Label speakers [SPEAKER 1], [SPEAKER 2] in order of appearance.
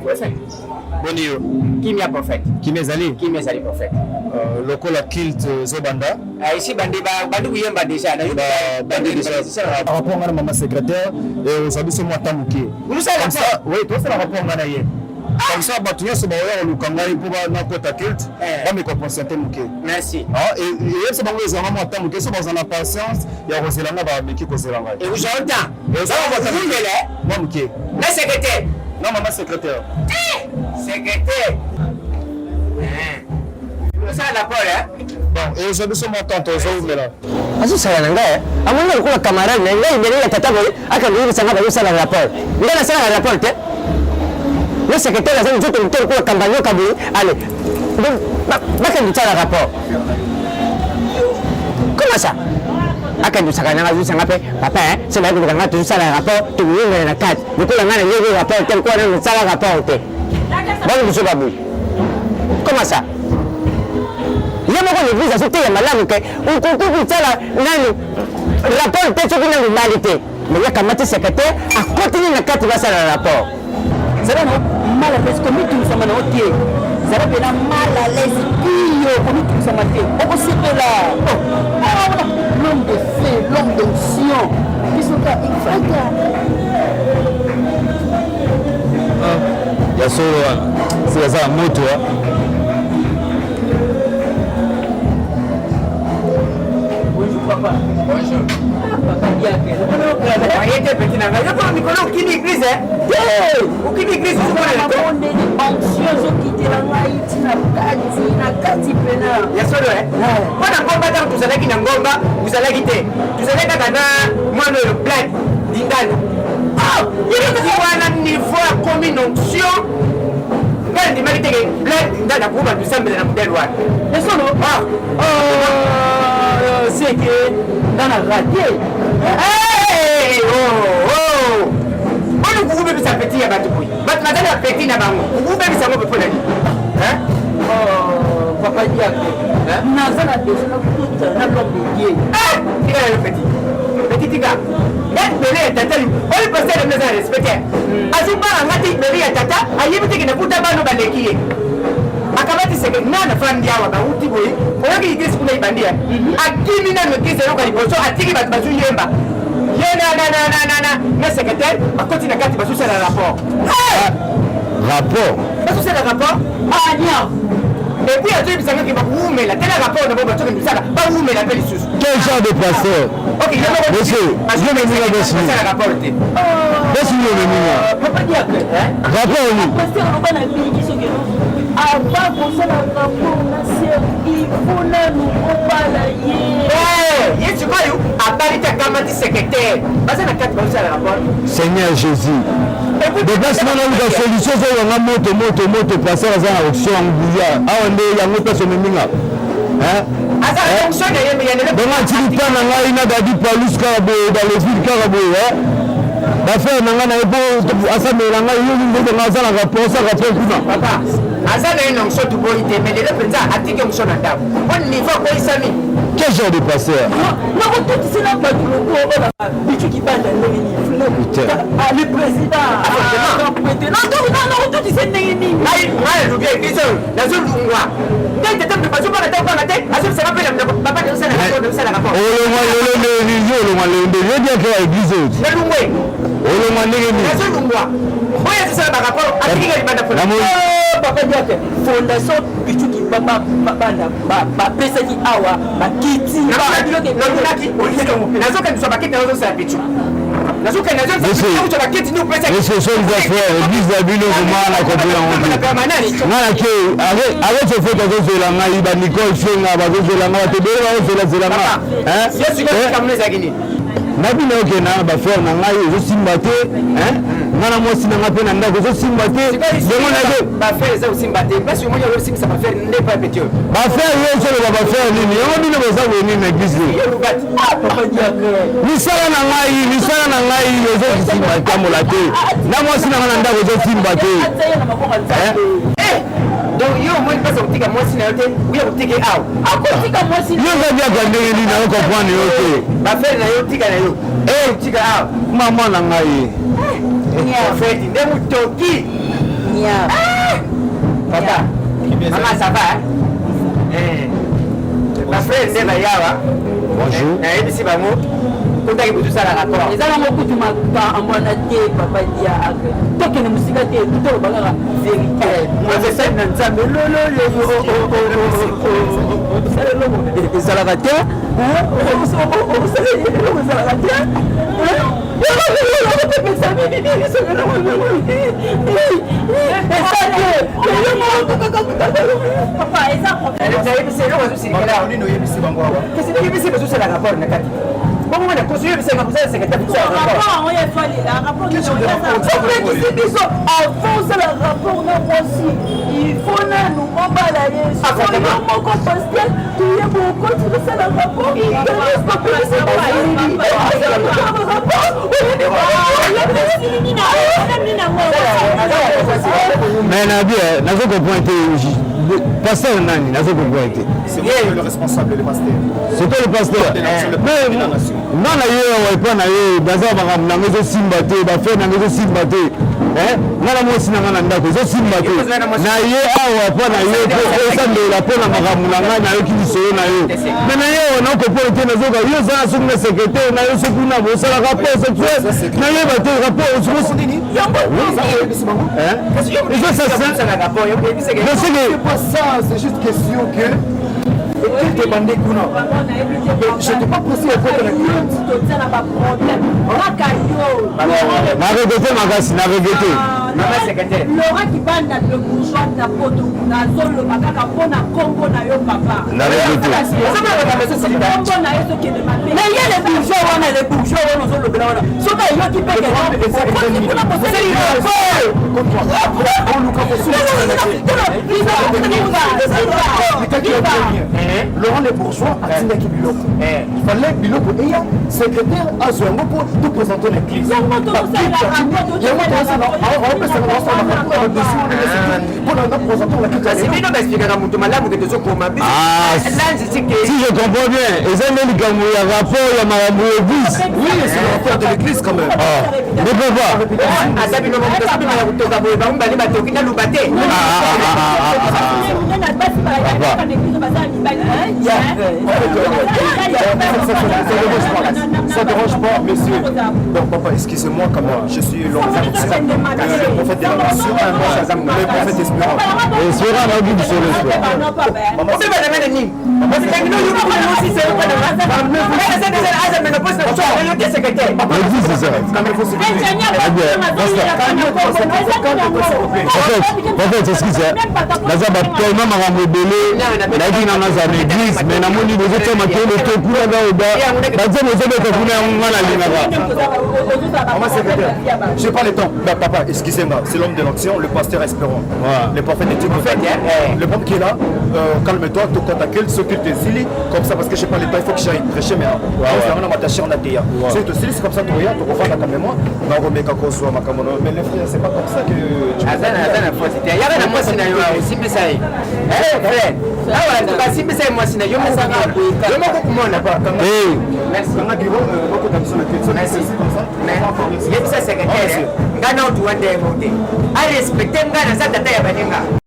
[SPEAKER 1] prophète.
[SPEAKER 2] Bonio.
[SPEAKER 1] Qui m'y a prophète?
[SPEAKER 2] Qui m'est allé?
[SPEAKER 1] Qui m'est allé prophète?
[SPEAKER 2] Le col à kilt Zobanda.
[SPEAKER 1] Ici, Bandi Bouyemba déjà.
[SPEAKER 2] Bandi déjà. Rapport à maman secrétaire et aujourd'hui c'est moi Tamouké.
[SPEAKER 1] Vous savez
[SPEAKER 2] comme ça? Oui, toi c'est le rapport à Manaye. Comme ça, Batouya se bat au Lukanga pour na kota kilt. On me comprend Tamouké.
[SPEAKER 1] Merci.
[SPEAKER 2] Et c'est bon les enfants moi Tamouké, c'est dans la patience. Il y a Roselanga va mais qui Roselanga.
[SPEAKER 1] Et vous j'entends. Et ça va vous là?
[SPEAKER 2] Moi Mouké.
[SPEAKER 1] La secrétaire.
[SPEAKER 2] Non, maman secrétaire.
[SPEAKER 1] Secrétaire. Sala Rapport, hein?
[SPEAKER 2] Bon, et aujourd'hui, c'est mon tonton, je là.
[SPEAKER 3] Azu Sala Nanga, amuna alikuwa camarade na yeye mbele ya tata boy, akaanza sana kwa Sala Rapport. Ndio Sala Rapport te. Le secrétaire lazima mtoto mtoto kwa kambanyo kaburi, ale. Baka ndio Sala Rapport. Comment ça? Akaanza sakana Azu Sanga pe, papa c'est là que vous avez tout Sala Rapport, tu veux na carte. Vous pouvez ngana yeye rapport tel quoi na Sala Rapport te. Bon monsieur Babou. Comment ça? L'église a sauté, il y a malade, on continue de faire le rapport peut-être sur une normalité. Mais il y a quand même secrétaire à continuer la carte de la rapport.
[SPEAKER 4] C'est là, mal à l'aise, comme tout ça m'a noté. Ça va bien mal à l'aise, comme tout ça m'a fait. On peut se faire là. L'homme de fait, l'homme d'onction. Ils sont là, ils font ça.
[SPEAKER 2] Il y a c'est ça, moto.
[SPEAKER 1] Papa. Bonjour. Papa Diaké. Arrêtez petit nanga. Yo ko mikolo kini église hein. Ukini église c'est quoi là?
[SPEAKER 4] On est anxieux qui te la maïti na kati pena.
[SPEAKER 1] Ya solo hein. Bona ngomba tant vous allez kina ngomba, vous allez quitter. Vous allez kana moi le pleine dindana. Ah, il est à un niveau à commune onction. Pleine de mérite que pleine dindana pour nous semble na modèle wa. Ya solo.
[SPEAKER 4] C'est que dans la radio.
[SPEAKER 1] Hey! Oh! On vous pouvez faire petit à Batoui. Madame la petit à Bango. Vous pouvez faire ça pour l'année. Hein?
[SPEAKER 4] Oh, papa Diaké. Nazana déjà na bloqué.
[SPEAKER 1] Ah! Il est le petit. Petit gars. Belé tata. On lui passe le maison respecté. Azuba ngati belé tata, ayibiti kina kuta bano baleki. Akabati seke nana fandi awa ba uti boy oyoki igisi kuna ibandia akimi na ngisi yoka liboso atiki batu bazu yemba yena na secrétaire akoti na kati bazu sala rapport bazu sala rapport anya et puis atu bisanga ki ba umela tena rapport na bo bazu ki sala ba umela pe lisusu
[SPEAKER 2] quel genre de pasteur?
[SPEAKER 1] OK
[SPEAKER 2] monsieur je me dis là dessus
[SPEAKER 1] sala rapport te
[SPEAKER 2] dessus le mini
[SPEAKER 4] papa Diaké
[SPEAKER 2] rapport ni
[SPEAKER 4] pasteur on va na pays qui sont que avant qu'on s'en rapport na servi pour nous opala ye
[SPEAKER 1] yesu koyo abalita kama ti secrétaire basa na kati bazu sala rapport
[SPEAKER 2] Seigneur Jésus déplacement dans la solution c'est on a moto passer à la option bouillard ah on est yango peso meminga hein
[SPEAKER 1] asa fonction na yembe yanele
[SPEAKER 2] donc tu pas na ngai na dadi palus karabo dans les villes karabo hein ba faire na ngai na ebo asa melanga yo ndo na za la rapport kuna
[SPEAKER 1] papa asa na ino so tu boy te melele penza atike mso na ndabu on niveau ko isami
[SPEAKER 2] quel genre de pasteur
[SPEAKER 4] non tout c'est là pas du logo bitu qui parle de le président non tout c'est nini
[SPEAKER 1] ai lu bien kiso na zo lungwa ngai tete mbe bazo bana tapa na te aso se rappelle papa de ça la rapport
[SPEAKER 2] le dia que l'église
[SPEAKER 1] na lungwe na zo lungwa oya ça la rapport atike ngai bana fona
[SPEAKER 4] papa Diaké fondation bitu qui papa ba pesa ki awa ba kiti
[SPEAKER 1] na biloke na lunaki nazo kan so ba kiti nazo sa bitu nazo kan nazo sa ba kiti nous pesa
[SPEAKER 2] monsieur son doit faire l'église de Bino comment la comprendre ngana ke avec ce fait que la ngai ba Nicole Fenga ba la ngai te bela la hein
[SPEAKER 1] yesu ko kamne zagini
[SPEAKER 2] nabi na ke na ba faire na ngai je simbate hein ngana mo sinanga pe na ndako je simbate yango na je
[SPEAKER 1] ba faire ça simbate parce que moi je sais que ça va faire n'est pas petit
[SPEAKER 2] ba faire yo so ba faire nini yango bino ba za woni na église
[SPEAKER 4] papa Diaké
[SPEAKER 2] ni sala na ngai yo je simbate amola te na mo sinanga na ndako je simbate
[SPEAKER 1] donc yo moi pas otika moi sina yote uya utike au
[SPEAKER 4] akotika moi sina
[SPEAKER 2] yo ba bia kwa ndenge ni na comprendre yo te
[SPEAKER 1] ba faire na yo tika na yo utika au
[SPEAKER 2] mama na ngai
[SPEAKER 1] en fait ndemu toki
[SPEAKER 4] Seigneur.
[SPEAKER 1] Papa, maman, ça va? Ma frère, c'est Mayawa.
[SPEAKER 2] Bonjour.
[SPEAKER 1] Ici, Bamo. Quand tu as Sala Rapport.
[SPEAKER 4] Les gens ont beaucoup de mal à mon athée, papa dit à toi qui ne me suis pas dit, tout le monde a vérité.
[SPEAKER 1] Moi, c'est ça,
[SPEAKER 4] Sala Rapport.
[SPEAKER 2] Mais Nabi, n'a pas compris. Pasteur Nani, n'a pas compris.
[SPEAKER 5] C'est moi le responsable, le pasteur.
[SPEAKER 2] C'est toi le pasteur. Mais non, on pas dans un magasin Simbaté, bafé dans maison Simbaté. Nala mosi na ngana ndako zo Simbaté. Na ye awa pa na ye ko ça de la pona magamulanga na yo kilisolo na yo. Mais na ye on a ko pointer na zo ka yo za su na secrétaire na yo su kuna bo Sala Rapport sexuel. Na ye ba te rapport su so nini? Qu'est-ce que ça Sala Rapport? C'est
[SPEAKER 5] pas ça, c'est juste question que et tu demandais qu'on a. Je n'ai pas poussé à faire la culotte.
[SPEAKER 2] n'a regretté ma gasse, n'a regretté.
[SPEAKER 4] Laurent qui parle de le bourgeois na poto na zolo bakaka pona Congo na yo papa.
[SPEAKER 2] N'a regretté.
[SPEAKER 4] Congo na yo ce qui demande. Mais il y a les bourgeois on zolo bela wana. Soka yo qui paye
[SPEAKER 5] Laurent les bourgeois a dit qu'il biloko. Il fallait biloko et il y a secrétaire à ce moment pour tout présenter l'église.
[SPEAKER 2] Si je comprends bien, ils ont mis le rapport, il y a ma église.
[SPEAKER 5] Oui, c'est le rapport de l'église quand même.
[SPEAKER 2] Mais pourquoi?
[SPEAKER 5] Ça ne dérange pas, monsieur. Donc, papa, excusez-moi quand même. Je suis l'homme le prophète de la nation, le prophète Espérant.
[SPEAKER 2] Espérant, on dit sur l'espérant. L'église, c'est ça. En fait, excusez. Nazaba tellement m'a rebellé. La vie n'a pas d'église, mais n'a moni des autres maquillés le tout pour la gauda. Bazé nous avons fait un mal à l'inaga.
[SPEAKER 5] Maman secrétaire, j'ai pas le temps. Papa, excusez-moi, c'est l'homme de l'action, le pasteur Espérant. Le prophète de Découvrez. Le prophète qui est là, calme-toi, tu contactes ceux qui te zili, comme ça parce que j'ai pas le temps, il faut que j'aille prêcher, mais on va m'attacher en ATA. C'est comme ça, tu regardes, tu refais la caméra, mais les frères, c'est pas comme ça que tu
[SPEAKER 1] Merci.